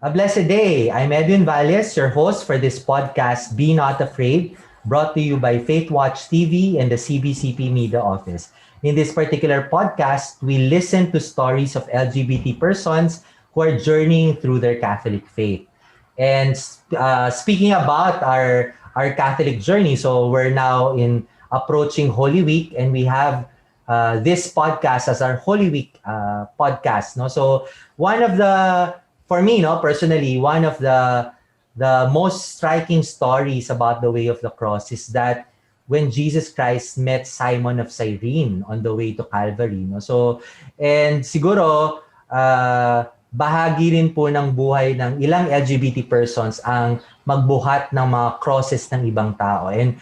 A blessed day. I'm Edwin Valles, your host for this podcast, Be Not Afraid, brought to you by Faith Watch TV and the CBCP Media Office. In this particular podcast, we listen to stories of LGBT persons who are journeying through their Catholic faith. And speaking about our Catholic journey, so we're now in approaching Holy Week, and we have this podcast as our Holy Week podcast. No, so one of the for me, no, personally, one of the most striking stories about the way of the cross is that when Jesus Christ met Simon of Cyrene on the way to Calvary, no. So, and siguro bahagi rin po ng buhay ng ilang LGBT persons ang magbuhat ng mga crosses ng ibang tao. And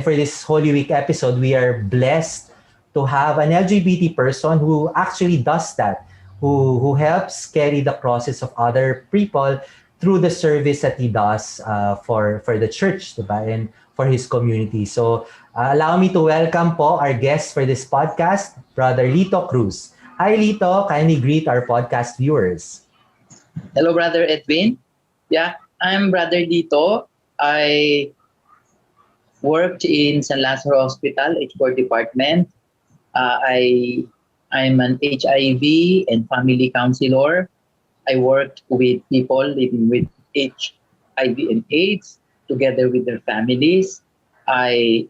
for this Holy Week episode, we are blessed to have an LGBT person who actually does that, who helps carry the crosses of other people through the service that he does for the church, diba? And for his community. So allow me to welcome po our guest for this podcast, Brother Lito Cruz. Hi Lito, kindly greet our podcast viewers. Hello, Brother Edwin. Yeah, I'm Brother Lito. I worked in San Lazaro Hospital, H4 department. I'm an HIV and family counselor. I worked with people living with HIV and AIDS together with their families. I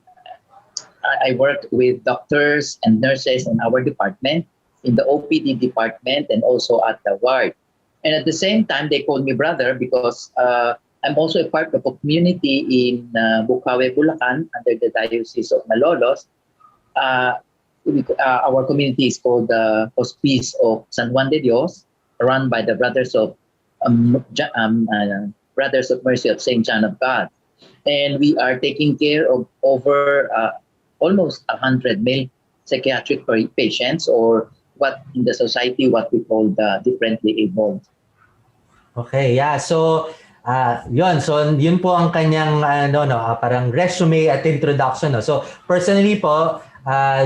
worked with doctors and nurses in our department, in the OPD department, and also at the ward. And at the same time, they called me brother because I'm also a part of a community in Bukawe, Bulacan, under the Diocese of Malolos. Our community is called the Hospice of San Juan de Dios, run by the Brothers of Mercy of Saint John of God, and we are taking care of over almost 100 male psychiatric patients, or what in the society what we call the differently abled. Okay, yeah. So yun po ang kanyang parang resume at introduction, no. So personally po,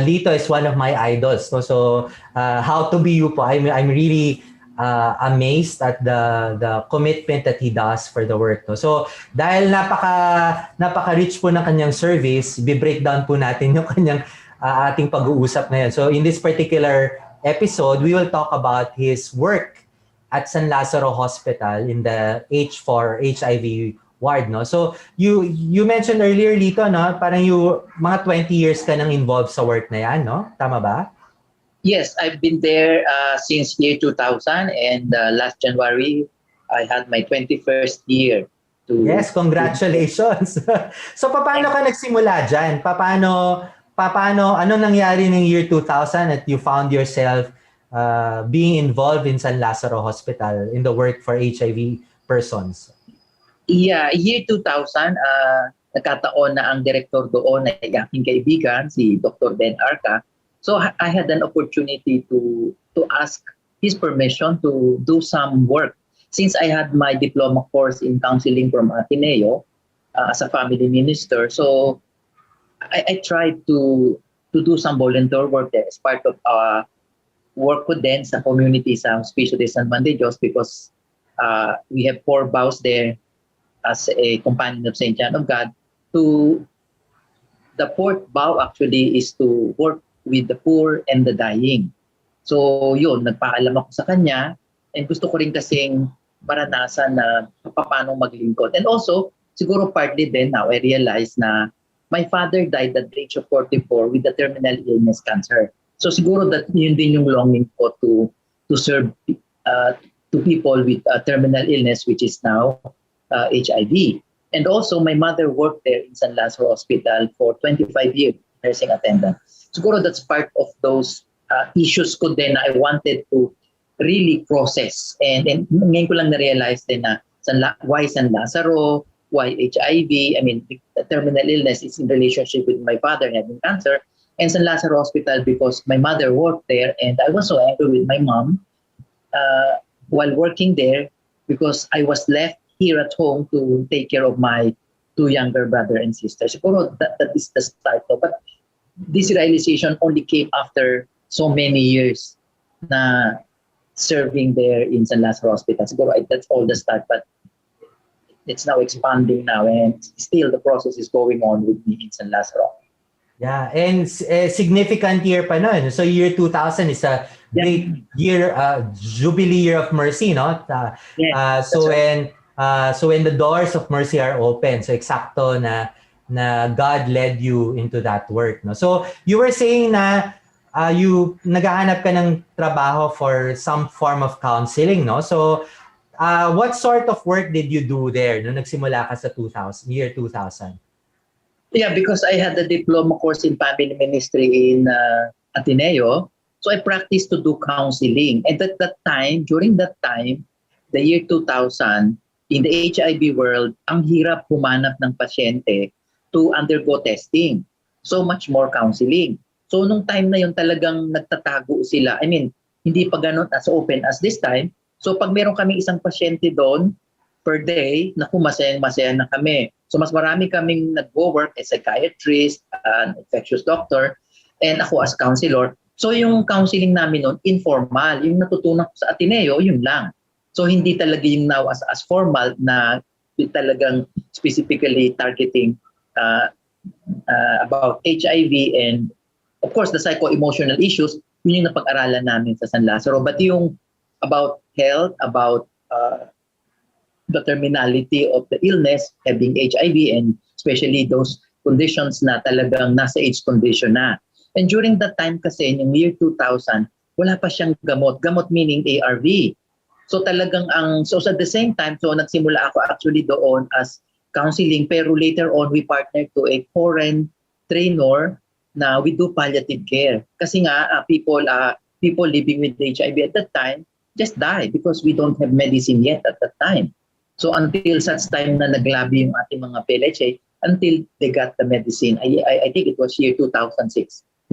Lito is one of my idols, no? So how to be you po, I'm really amazed at the commitment that he does for the work, no? So dahil napaka-rich po ng kanyang service, i-breakdown po natin yung kanyang ating pag-uusap ngayon. So in this particular episode, we will talk about his work at San Lazaro Hospital in the H4 HIV ward, no. So you mentioned earlier, Lito, no, parang mga 20 years ka nang involved sa work na yan, no? Tama ba? Yes, I've been there since year 2000, and last January I had my 21st year. Yes, congratulations. So paano ka nagsimula diyan? Paano anong nangyari ng year 2000 that you found yourself being involved in San Lazaro Hospital in the work for HIV persons? Yeah, year 2000, nagkataon na ang director doon ay aking kaibigan, si Dr. Ben Arca. So I had an opportunity to ask his permission to do some work. Since I had my diploma course in counseling from Ateneo as a family minister, so I tried to do some volunteer work there as part of work ko din sa community sa Hospicio de San Juan de Dios, because we have 4 vows there as a companion of Saint John of God. The 4th vow actually is to work with the poor and the dying. So yun, nagpaalam ako sa kanya, and gusto ko rin kasing maranasan na paano maglingkod. And also, siguro partly din now I realize na my father died at the age of 44 with a terminal illness, cancer. So siguro that yun din yung longing ko to serve to people with terminal illness, which is now HIV. And also, my mother worked there in San Lazaro Hospital for 25 years, nursing attendant. Siguro that's part of those issues ko din na I wanted to really process. And ngayon ko lang na-realize din na why San Lazaro, why HIV. I mean, the terminal illness is in relationship with my father having cancer. And San Lazaro Hospital because my mother worked there, and I was so angry with my mom while working there because I was left here at home to take care of my 2 younger brother and sisters. Siguro that is the start. But this realization only came after so many years na serving there in San Lazaro Hospital. Siguro that's all the start, but it's now expanding now, and still the process is going on with me in San Lazaro. Yeah, and significant year pa nun. So year 2000 is a great year, Jubilee Year of Mercy, no? So right. when the doors of mercy are open, so eksakto na God led you into that work, no? So you were saying na you naghahanap ka ng trabaho for some form of counseling, no? So what sort of work did you do there nung nagsimula ka sa year 2000? Yeah, because I had a diploma course in family ministry in Ateneo. So I practiced to do counseling. And at that time, during that time, the year 2000, in the HIV world, ang hirap humanap ng pasyente to undergo testing. So much more counseling. So nung time na yun talagang nagtatago sila. I mean, hindi pa ganun as open as this time. So pag meron kami isang pasyente doon per day, naku, masayang-masaya na kami. So mas marami kaming nag-work as psychiatrist, infectious doctor, and ako as counselor. So yung counseling namin noon, informal. Yung natutunan ko sa Ateneo, yun lang. So hindi talaga yung now as formal na talagang specifically targeting about HIV and of course the psycho-emotional issues, yun yung napag-aralan namin sa San Lazaro. But yung about health, about the terminality of the illness, having HIV, and especially those conditions na talagang nasa AIDS condition na. And during that time kasi, yung year 2000, wala pa siyang gamot. Gamot meaning ARV. So talagang so at the same time, so nagsimula ako actually doon as counseling, pero later on, we partnered to a foreign trainer na we do palliative care. Kasi nga, people living with HIV at that time just die because we don't have medicine yet at that time. So until such time na naglabi yung ating mga PLHA, until they got the medicine, I think it was year 2006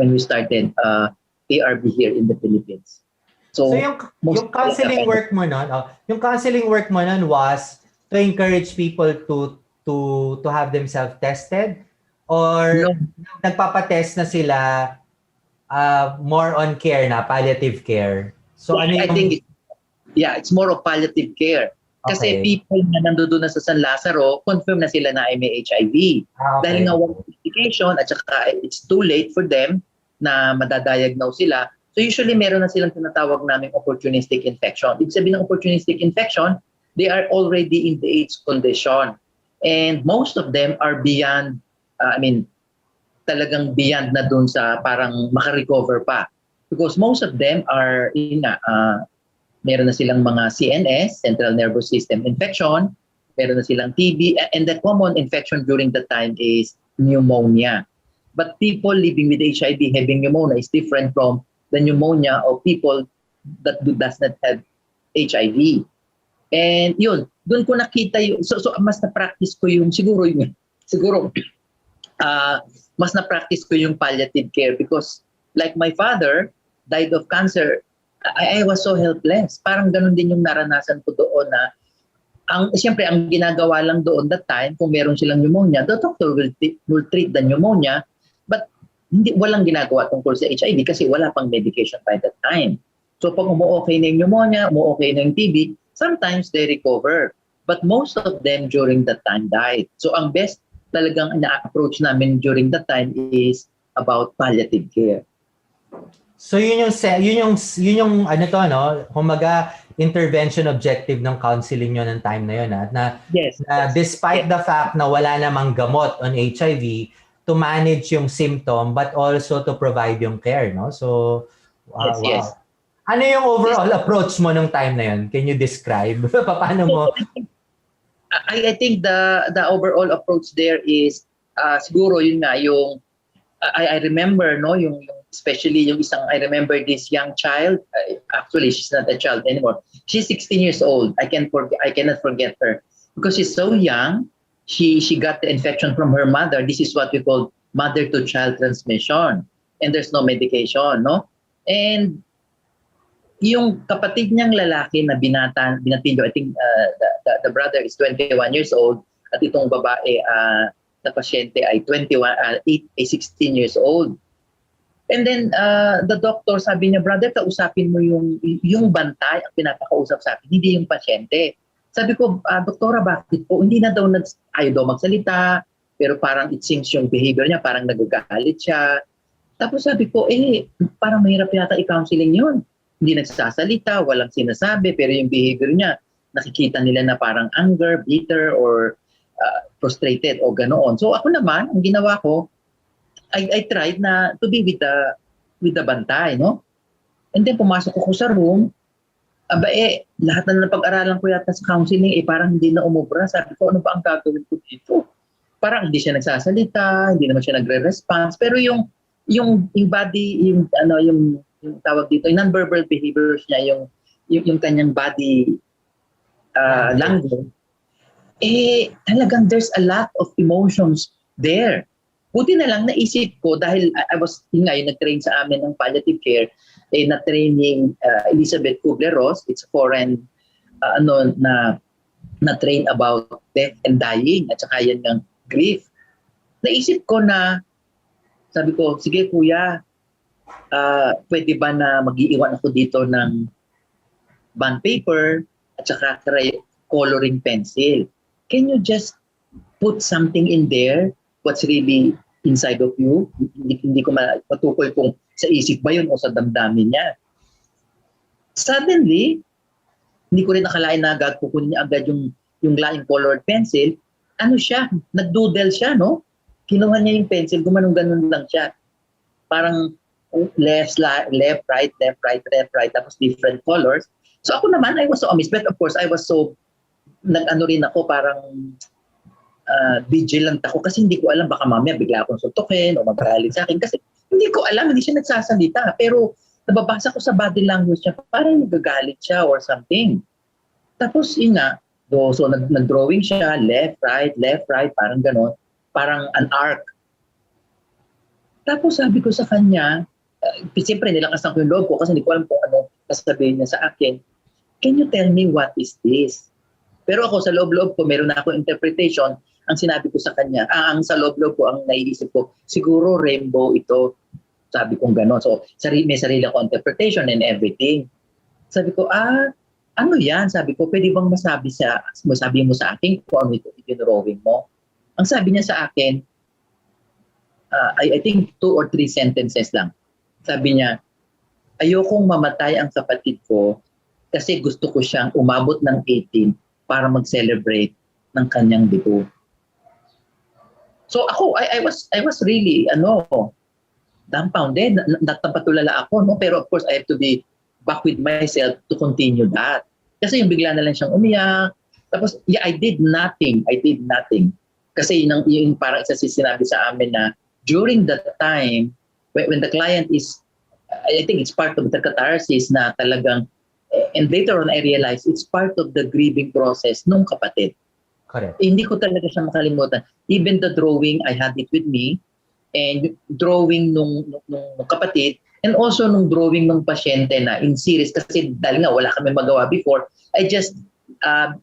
when we started ARV here in the Philippines. So yung counseling work mo nun, yung counseling work mo nun was to encourage people to have themselves tested, or nagpapatest na sila more on care na, palliative care? So I think it's more of palliative care. Kasi people na nandoon na sa San Lazaro, confirm na sila na ay may HIV. Dahil nga walang medication at saka it's too late for them na madadiagnose sila. So usually meron na silang tinatawag naming opportunistic infection. Ibig sabihin ng opportunistic infection, they are already in the AIDS condition. And most of them are beyond, talagang beyond na dun sa parang makarecover pa. Because most of them are meron na silang mga CNS, Central Nervous System infection, meron na silang TB, and the common infection during that time is pneumonia. But people living with HIV having pneumonia is different from the pneumonia of people that does not have HIV. And yun, doon ko nakita yung, so mas na-practice ko yung, siguro mas na-practice ko yung palliative care because like my father died of cancer, I was so helpless. Parang ganun din yung naranasan ko doon na siyempre ang ginagawa lang doon that time kung meron silang pneumonia, the doctor will treat the pneumonia, but walang ginagawa tungkol sa HIV kasi wala pang medication by that time. So pag umu-okay na yung pneumonia, umu-okay na yung TB, sometimes they recover. But most of them during that time died. So ang best talagang na-approach namin during that time is about palliative care. So yun yung ano to, no? Kumaga intervention objective ng counseling nyo ng time na yun, yes. Despite the fact na wala namang gamot on HIV, to manage yung symptom but also to provide yung care, no? So Yes. Ano yung overall approach mo nung time na yun? Can you describe? Paano mo? I think the overall approach there is siguro yun nga yung I remember yung especially yung isang, I remember this young child, actually she's not a child anymore, she's 16 years old. I cannot forget her because she's so young. She got the infection from her mother. This is what we call mother to child transmission, and there's no medication, no? And yung kapatid niyang lalaki na binatilyo, I think the brother is 21 years old at itong babae na pasyente ay 16 years old. And then the doctor sabi niya, brother, kausapin mo yung bantay ang pinapakausap sa akin, hindi yung pasyente. Sabi ko, doktora, bakit po? Hindi na daw ayaw daw magsalita, pero parang it seems yung behavior niya, parang nagagalit siya. Tapos sabi ko, parang mahirap yata i-counseling yun. Hindi nagsasalita, walang sinasabi, pero yung behavior niya, nakikita nila na parang anger, bitter, or frustrated, o ganoon. So ako naman, ang ginawa ko, I tried na to be with the bantay, no? And then pumasok ako sa room, lahat na napag-aralan ko yata sa counseling, parang hindi na umubra. Sabi ko, ano ba ang gagawin ko dito? Parang hindi siya nagsasalita, hindi naman siya nagre-response, pero yung body, yung tawag dito, yung non-verbal behaviors niya, yung kanyang body language, talagang there's a lot of emotions there. Buti na lang naisip ko dahil I was, nag-train sa amin ng palliative care, na-training Elizabeth Kubler-Ross. It's a foreign na-train about death and dying at saka yan ng grief. Naisip ko na, sabi ko, sige kuya, pwede ba na mag-iiwan ako dito ng bond paper at saka coloring pencil? Can you just put something in there? What's really inside of you? Hindi ko matukoy kung sa isip ba yun o sa damdamin niya. Suddenly, hindi ko rin nakalain na agad kukunin niya agad yung laing colored pencil. Ano siya? Nag-doodle siya, no? Kinuha niya yung pencil, gumanong-ganon lang siya. Parang left, right, tapos different colors. So ako naman, I was so amazed. But of course, I was so, nag-ano rin ako, parang vigilant ako kasi hindi ko alam, baka mamaya bigla akong suntukin o magalit sa akin kasi hindi ko alam, hindi siya nagsasalita, pero nababasa ko sa body language niya parang nagagalit siya or something. Tapos yun nga, so nag-drawing siya, left, right, parang gano'n, parang an arc. Tapos sabi ko sa kanya, siyempre nilakasan ko yung loob ko kasi hindi ko alam kung ano sasabihin niya sa akin. Can you tell me what is this? Pero ako sa loob-loob ko, meron na ako interpretation. Ang sinabi ko sa kanya, ang sa loob-loob ko, ang naiisip ko, siguro rainbow ito. Sabi kong gano'n. So, may sarili ako interpretation and everything. Sabi ko, ano yan? Sabi ko, pwede bang masabi mo sa akin kung ano ito i-drawing mo? Ang sabi niya sa akin, I think 2 or 3 sentences lang. Sabi niya, ayokong mamatay ang kapatid ko kasi gusto ko siyang umabot ng 18 para mag-celebrate ng kanyang debut. So ako, I was really, dumbfounded. Natapatulala ako, no? Pero of course, I have to be back with myself to continue that. Kasi yung bigla na lang siyang umiyak. Tapos, yeah, I did nothing. Kasi yung parang isa sinabi sa amin na during that time, when the client is, I think it's part of the catharsis na talagang, and later on I realized it's part of the grieving process nung kapatid. Correct. Hindi ko talaga siya makalimutan. Even the drawing, I had it with me. And drawing nung kapatid, and also nung drawing nung pasyente na in series. Kasi dahil nga wala kami magawa before, I just,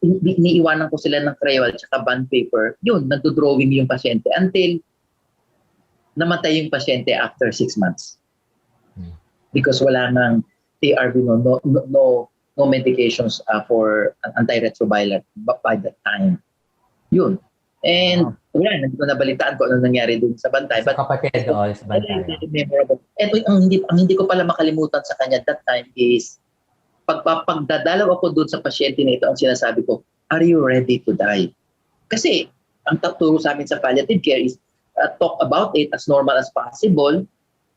iniiwanan ko sila ng crayon at saka bond paper. Yun, nagdo-drawing yung pasyente until namatay yung pasyente after 6 months. Because wala nang ARV, no medications for antiretroviral by that time. Yun. And wala, hindi ko nabalitaan ko ano nangyari dun sa bantay. Sa kapatid, sa bantay. Memorable. And ang hindi ko pala makalimutan sa kanya that time is pagdadalaw ako dun sa pasyente na ito, ang sinasabi ko, are you ready to die? Kasi ang tuturo sa amin sa palliative care is talk about it as normal as possible.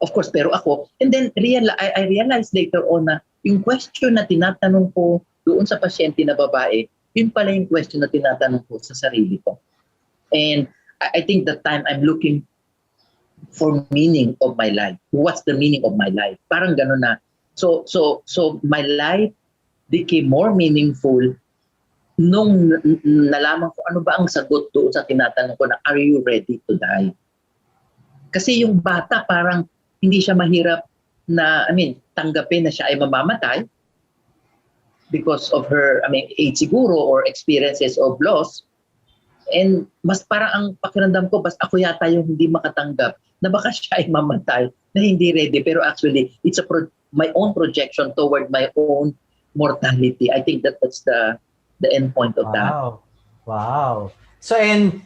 Of course, pero ako, and then I realized later on na yung question na tinatanong ko doon sa pasyente na babae, yun pala yung question na tinatanong ko sa sarili ko. And I think that time I'm looking for meaning of my life. What's the meaning of my life? Parang gano'n na. So my life became more meaningful nung nalaman ko ano ba ang sagot doon sa tinatanong ko na are you ready to die? Kasi yung bata parang hindi siya mahirap na, tanggapin na siya ay mamamatay because of her, age siguro or experiences of loss. And mas parang ang pakiramdam ko, basta ako yata yung hindi makatanggap na baka siya ay mamatay na hindi ready. Pero actually, it's my own projection toward my own mortality. I think that's the end point of that. Wow. Wow. So, and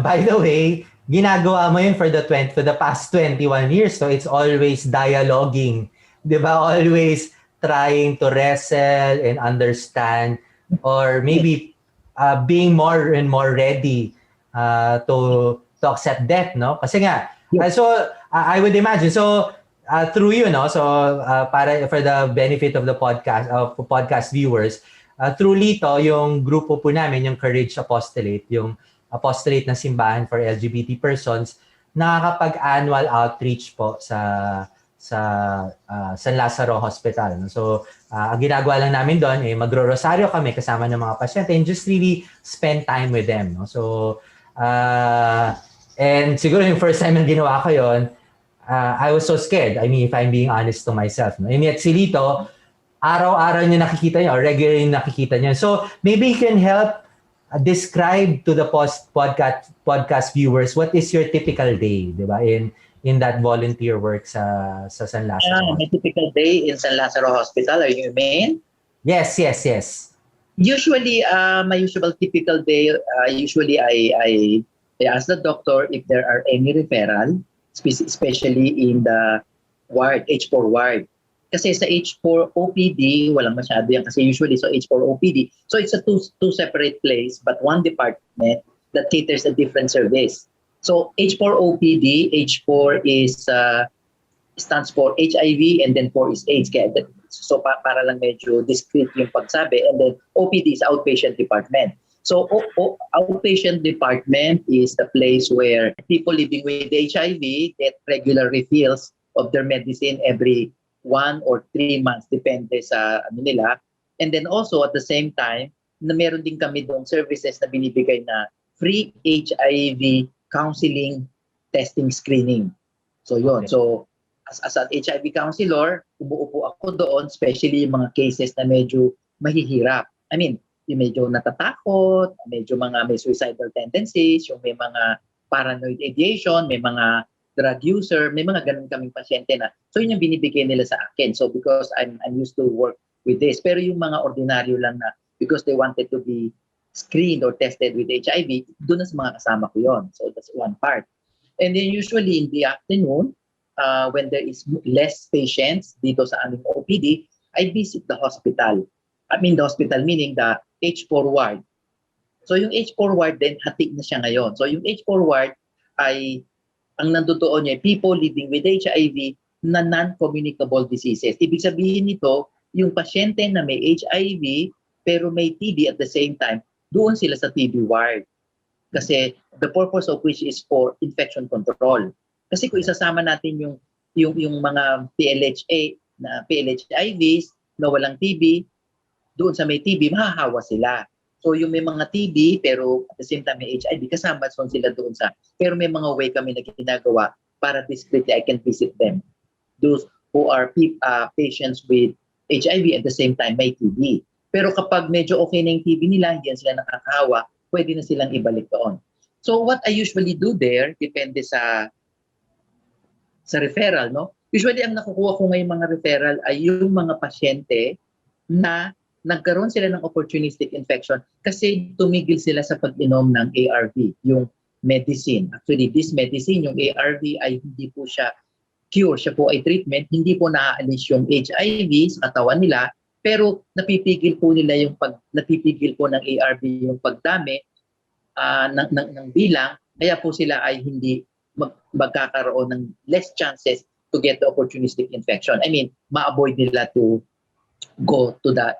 by the way, ginagawa mo yun for the past 21 years. So, it's always dialoguing. Di ba? Always trying to wrestle and understand, or maybe being more and more ready to accept death, no? Kasi nga, so I would imagine, so through you, no? So para for the benefit of the podcast viewers, through Lito, yung grupo po namin, yung Courage Apostolate, yung apostolate na simbahan for LGBT persons, nakakapag-annual outreach po sa San Lazaro Hospital. So, ang ginagawa lang namin doon, magro-rosaryo kami kasama ng mga pasyente and just really spend time with them. No? So, and siguro yung first time na ginawa ko yun, I was so scared. I mean, if I'm being honest to myself. No? And yet, si Lito, araw-araw niya nakikita niya or regular yung nakikita niya. So, maybe you can help describe to the podcast viewers what is your typical day, di ba? In that volunteer work sa San Lazaro. My typical day in San Lazaro Hospital, are you mean? Yes. Usually, my usual typical day, usually I ask the doctor if there are any referral, especially in the ward, H4 ward. Kasi sa H4 OPD, walang masyado yan kasi usually so H4 OPD. So it's a two separate place but one department that caters a different service. So H4 OPD, H4 is stands for HIV and then 4 is AIDS. So para lang medyo discreet yung pagsabi. And then OPD is outpatient department. So outpatient department is the place where people living with HIV get regular refills of their medicine every 1 or 3 months, depende sa ano nila. And then also at the same time, na meron din kami doong services na binibigay na free HIV counseling, testing, screening. So yun. Okay. So as an HIV counselor, umuupo ako doon, especially yung mga cases na medyo mahihirap. I mean, yung medyo natatakot, medyo may suicidal tendencies, yung may mga paranoid ideation, may mga drug user, may mga ganun kaming pasyente na. So yun yung binibigay nila sa akin. So because I'm used to work with this. Pero yung mga ordinaryo lang na because they wanted to be screened or tested with HIV, doon na sa mga kasama ko yon. So that's one part. And then usually in the afternoon, when there is less patients dito sa aming OPD, I visit the hospital. I mean the hospital meaning the H4 ward. So yung H4 ward din, hatik na siya ngayon. So yung H4 ward ay, ang nandoon niya, people living with HIV na non-communicable diseases. Ibig sabihin nito, yung pasyente na may HIV pero may TB at the same time, doon sila sa TB ward. Kasi the purpose of which is for infection control. Kasi kung isasama natin yung mga PLHA na PLHIVs na walang TB, doon sa may TB, mahahawa sila. So yung may mga TB pero at the same time may HIV, kasama sila doon sa. Pero may mga way kami na ginagawa para discreetly I can visit them. Those who are patients with HIV at the same time may TB. Pero kapag medyo okay na yung TB nila, hindi sila nakakahawa, pwede na silang ibalik doon. So what I usually do there, depende sa referral, no? Usually ang nakukuha ko ngayong mga referral ay yung mga pasyente na nagkaroon sila ng opportunistic infection kasi tumigil sila sa pag-inom ng ARV, yung medicine. Actually, this medicine, yung ARV ay hindi po siya cure, siya po ay treatment, hindi po naaalis yung HIV sa katawan nila, pero napipigil po ng ARV yung pagdami ng bilang, kaya po sila ay hindi magkakaroon ng less chances to get the opportunistic infection. I mean, ma-avoid nila to go to the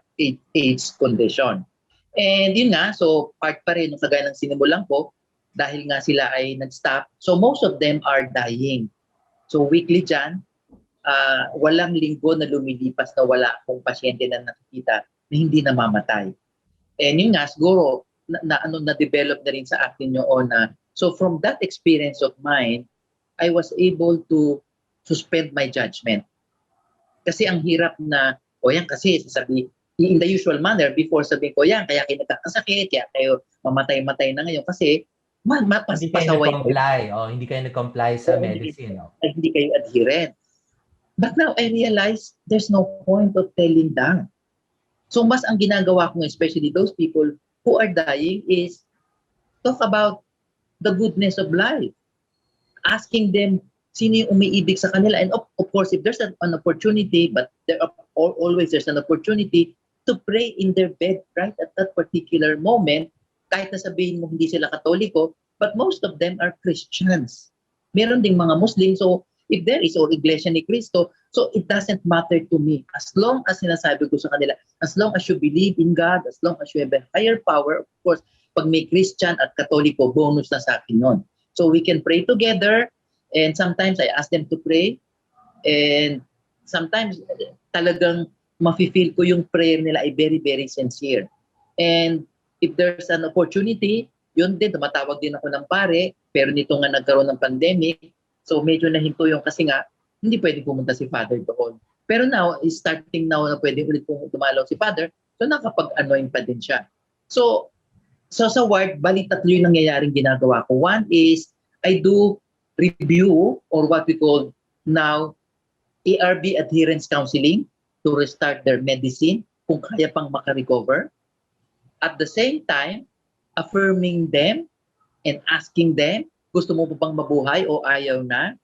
AIDS condition. And yun nga, so part pa rin ng kagaya ng sinimulan ko, dahil nga sila ay nag-stop, so most of them are dying. So weekly dyan, walang linggo na lumilipas na wala akong pasyente na nakikita na hindi namamatay. And yun nga, siguro, na-develop na rin sa akin yun na, so from that experience of mine, I was able to suspend my judgment. Kasi ang hirap na, yan kasi sasabi, in the usual manner, before sabihin ko, yan, kaya kayo nagkakasakit, kaya kayo mamatay-matay na ngayon. Kasi Hindi kayo pasaway kayo. nag-comply. Oh, hindi kayo nag-comply sa medicine. Oh. Hindi kayo adherent. But now I realize there's no point of telling that. So mas ang ginagawa ko, especially those people who are dying, is talk about the goodness of life. Asking them sino yung umiibig sa kanila. And of course, if there's an opportunity, but always there's an opportunity to pray in their bed right at that particular moment, kahit na sabihin mo hindi sila Katoliko, but most of them are Christians. Meron ding mga Muslim, so if there is or Iglesia ni Cristo, so it doesn't matter to me. As long as sinasabi ko sa kanila, as long as you believe in God, as long as you have a higher power, of course, pag may Christian at Katoliko, bonus na sa akin yun. So we can pray together, and sometimes I ask them to pray, and sometimes talagang mafe-feel ko yung prayer nila ay very, very sincere. And if there's an opportunity, yun din, tumatawag din ako ng pare, pero nito nga nagkaroon ng pandemic, so medyo nahinto yung kasi nga, hindi pwede pumunta si Father doon. Pero now, starting now na pwede ulit dumalaw si Father, so nakapag-anoint pa din siya. So sa ward, bali tatlo yung nangyayaring ginagawa ko. One is, I do review or what we call now ARB adherence counseling to restart their medicine kung kaya pang makarecover. At the same time, affirming them and asking them, gusto mo pa bang mabuhay o ayaw na?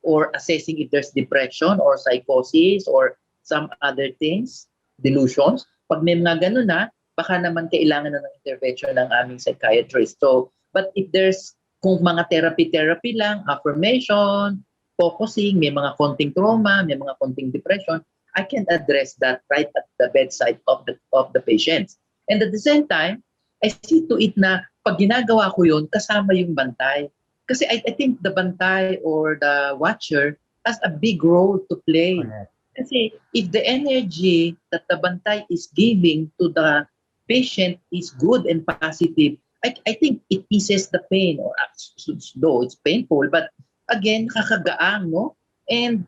Or assessing if there's depression or psychosis or some other things, delusions. Pag may mga ganun na, baka naman kailangan na ng intervention ng aming psychiatrist. So, but if there's kung mga therapy lang, affirmation, focusing, may mga konting trauma, may mga konting depression, I can address that right at the bedside of the patients. And at the same time, I see to it na pag ginagawa ko yun, kasama yung bantay. Kasi I think the bantay or the watcher has a big role to play. Correct. Kasi if the energy that the bantay is giving to the patient is good and positive, I think it eases the pain, or though it's painful, but again, nakakagaang, no? And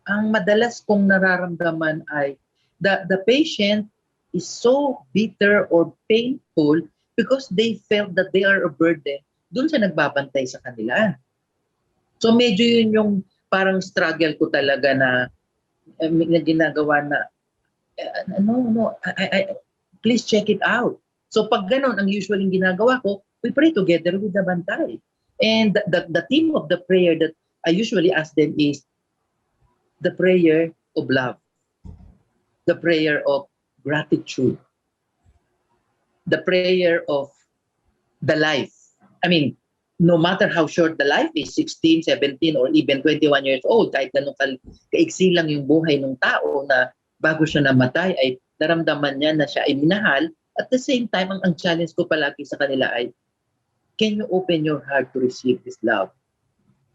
ang madalas kong nararamdaman ay the patient is so bitter or painful because they felt that they are a burden dun sa nagbabantay sa kanila. So medyo yun yung parang struggle ko talaga na ginagawa na please check it out. So pag ganun, ang usually ginagawa ko, we pray together with the bantay. And the theme of the prayer that I usually ask them is the prayer of love, the prayer of gratitude, the prayer of the life. I mean, no matter how short the life is, 16, 17, or even 21 years old, kahit ganun kaiksi lang yung buhay ng tao na bago siya namatay, ay naramdaman niya na siya ay minahal. At the same time, ang challenge ko palagi sa kanila ay, can you open your heart to receive this love?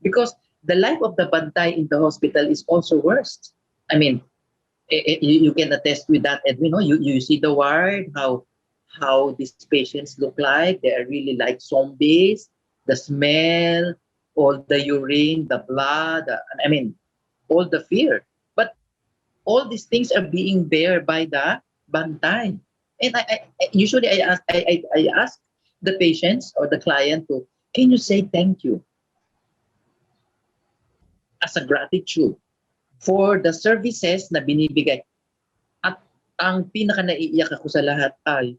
Because the life of the bantay in the hospital is also worst. I mean, you can attest with that, Edwin. No? You see the ward, how these patients look like. They are really like zombies. The smell, all the urine, the blood, all the fear. But all these things are being bear by the bantay. And I usually I ask the patients or the client to, can you say thank you as a gratitude for the services na binibigay? At ang pinaka naiiyak ako sa lahat ay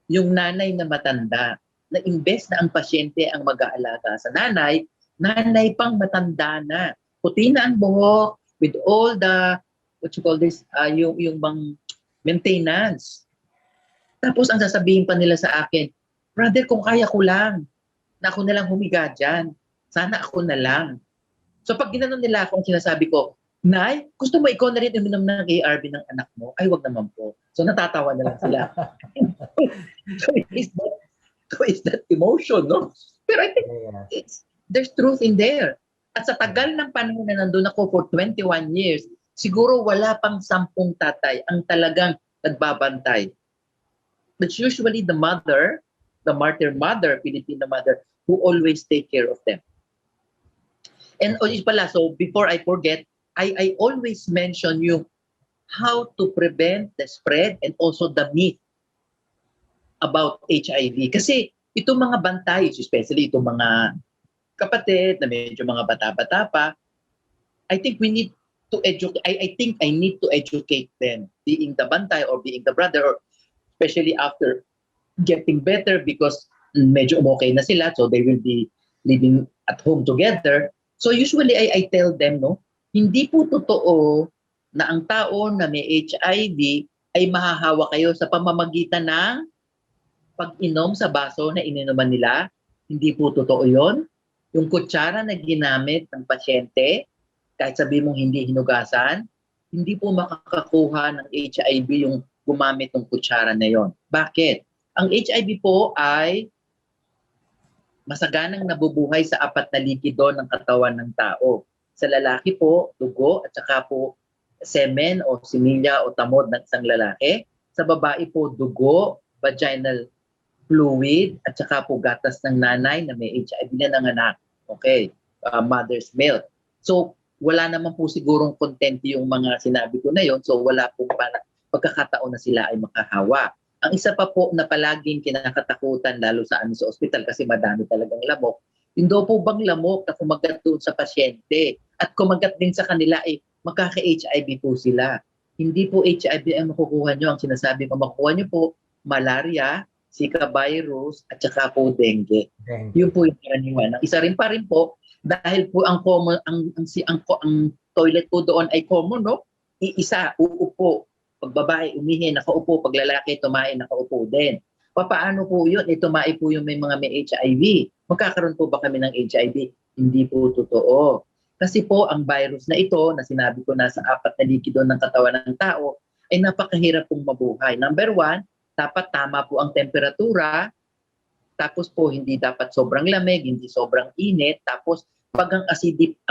yung nanay na matanda, na imbes na ang pasyente ang mag-aalaga sa nanay, nanay pang matanda na. Puti na ang buhok with all the, what you call this, yung bang maintenance. Tapos ang sasabihin pa nila sa akin, brother, kung kaya ko lang, na ako na lang humiga dyan. Sana ako na lang. So pag ginanon nila ako, ang sinasabi ko, Nay, gusto mo ikaw na rin uminom ng ARV ng anak mo? Ay, wag naman po. So natatawa na lang sila. so is that emotion, no? Pero I think there's truth in there. At sa tagal ng panahon na nandun ako for 21 years, siguro wala pang 10 tatay ang talagang nagbabantay. It's usually the mother, the martyr mother, Filipino mother, who always take care of them. And pala, so before I forget, I always mention yung how to prevent the spread and also the myth about HIV. Kasi itong mga bantay, especially itong mga kapatid na medyo mga bata-bata pa, I think we need to educate, I think I need to educate them, being the bantay or being the brother, or especially after getting better because medyo okay na sila, so they will be living at home together. So usually I tell them, no, hindi po totoo na ang tao na may HIV ay mahahawa kayo sa pamamagitan ng pag-inom sa baso na ininuman nila. Hindi po totoo yon. Yung kutsara na ginamit ng pasyente, kahit sabi mong hindi hinugasan, hindi po makakakuha ng HIV yung gumamit ng kutsara na yon. Bakit? Ang HIV po ay masaganang nabubuhay sa 4 na likido ng katawan ng tao. Sa lalaki po, dugo at saka po semen o similya o tamod ng isang lalaki. Sa babae po, dugo, vaginal fluid at saka po gatas ng nanay na may HIV na nanganak. Okay, mother's milk. So, wala naman po sigurong content yung mga sinabi ko na yon. So, wala pong pagkakataon na sila ay makahawa. Ang isa pa po na palaging kinakatakutan lalo sa amin sa ospital kasi madami talagang lamok, yung daw po bang lamok na kumagat doon sa pasyente at kumagat din sa kanila ay makaka-HIV po sila. Hindi po HIV ang makukuha nyo. Ang sinasabi ko makukuha nyo po malaria, Zika virus at saka po dengue. Yun po yung karaniwan. Isa rin pa rin po dahil po ang common ang toilet po doon ay common, no? Iisa uupo. Pag babae, umihi, nakaupo. Pag lalaki, tumae, nakaupo din. Paano po yun? Tumae po yung may mga may HIV. Magkakaroon po ba kami ng HIV? Hindi po totoo. Kasi po, ang virus na ito, na sinabi ko na sa 4 na likido ng katawan ng tao, ay napakahirap pong mabuhay. Number 1, dapat tama po ang temperatura. Tapos po, hindi dapat sobrang lamig, hindi sobrang init. Tapos, pag ang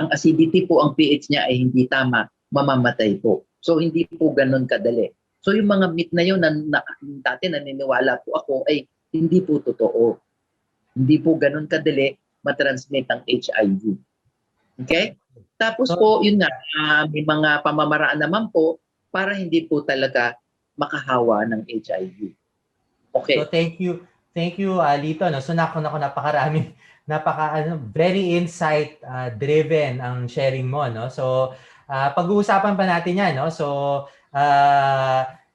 acidity po, ang pH niya ay hindi tama, mamamatay po. So, hindi po ganun kadali. So, yung mga myth na yun na dati naniniwala po ako ay hindi po totoo. Hindi po ganun kadali matransmit ang HIV. Okay? Tapos po, yun nga, may mga pamamaraan naman po para hindi po talaga makahawa ng HIV. Okay. So, thank you. Thank you, Lito. No? So, napakaraming, very insight driven ang sharing mo. No? So, pag-uusapan pa natin yan. No? So,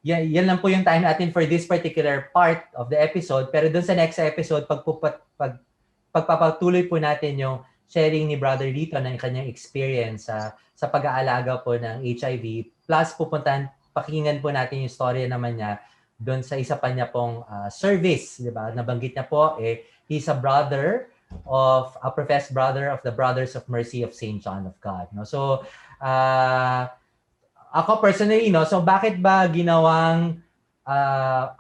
yan lang po yung time natin for this particular part of the episode. Pero dun sa next episode, pagpapatuloy po natin yung sharing ni Brother Lito ng kanyang experience sa pag-aalaga po ng HIV. Plus, pakinggan po natin yung story naman niya doon sa isa pa niya pong service, di ba? Nabanggit niya po, he's a professed brother of the Brothers of Mercy of St. John of God. No? So, ako personally, no, so bakit ba ginawang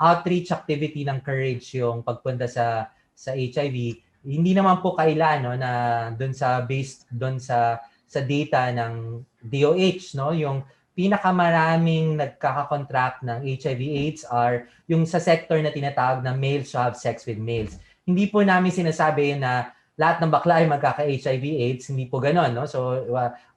outreach activity ng Courage yung pagpunta sa HIV? Hindi naman po kailan, no, na based doon sa data ng DOH, no, yung pinakamaraming nagkaka-contract ng HIV/AIDS are yung sa sector na tinatawag na males who have sex with males. Hindi po namin sinasabi na lahat ng bakla ay magkaka-HIV/AIDS, hindi po gano'n, no? So,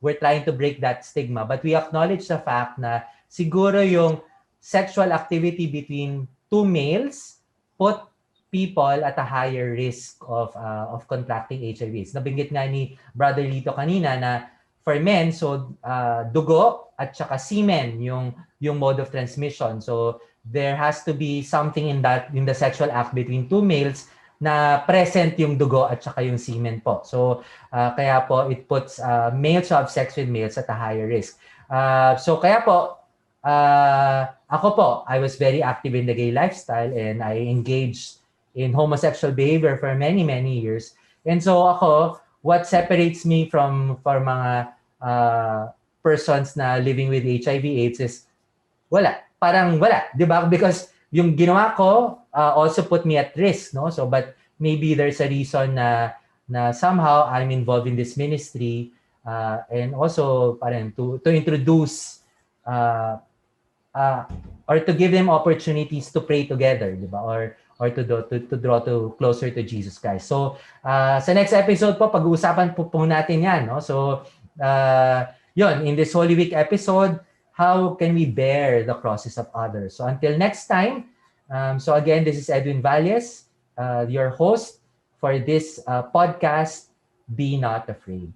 we're trying to break that stigma. But we acknowledge the fact na siguro yung sexual activity between 2 males put people at a higher risk of contracting HIV/AIDS. Nabanggit nga ni Brother Lito kanina na for men, so dugo at saka semen yung mode of transmission. So, there has to be something in the sexual act between 2 males na present yung dugo at saka yung semen po. So, kaya po it puts males who have sex with males at a higher risk. So, kaya po, ako po, I was very active in the gay lifestyle and I engaged in homosexual behavior for many, many years. And so ako, what separates me from mga persons na living with HIV/AIDS is wala. Parang wala. Diba? Because yung ginawa ko also put me at risk, no? So, but maybe there's a reason na somehow I'm involved in this ministry and also parang to introduce or to give them opportunities to pray together, di ba? Or to draw closer to Jesus Christ. So, sa next episode po, pag-uusapan po natin yan, no? So, yun, in this Holy Week episode, how can we bear the crosses of others? So, until next time, so again, this is Edwin Valles, your host for this podcast, Be Not Afraid.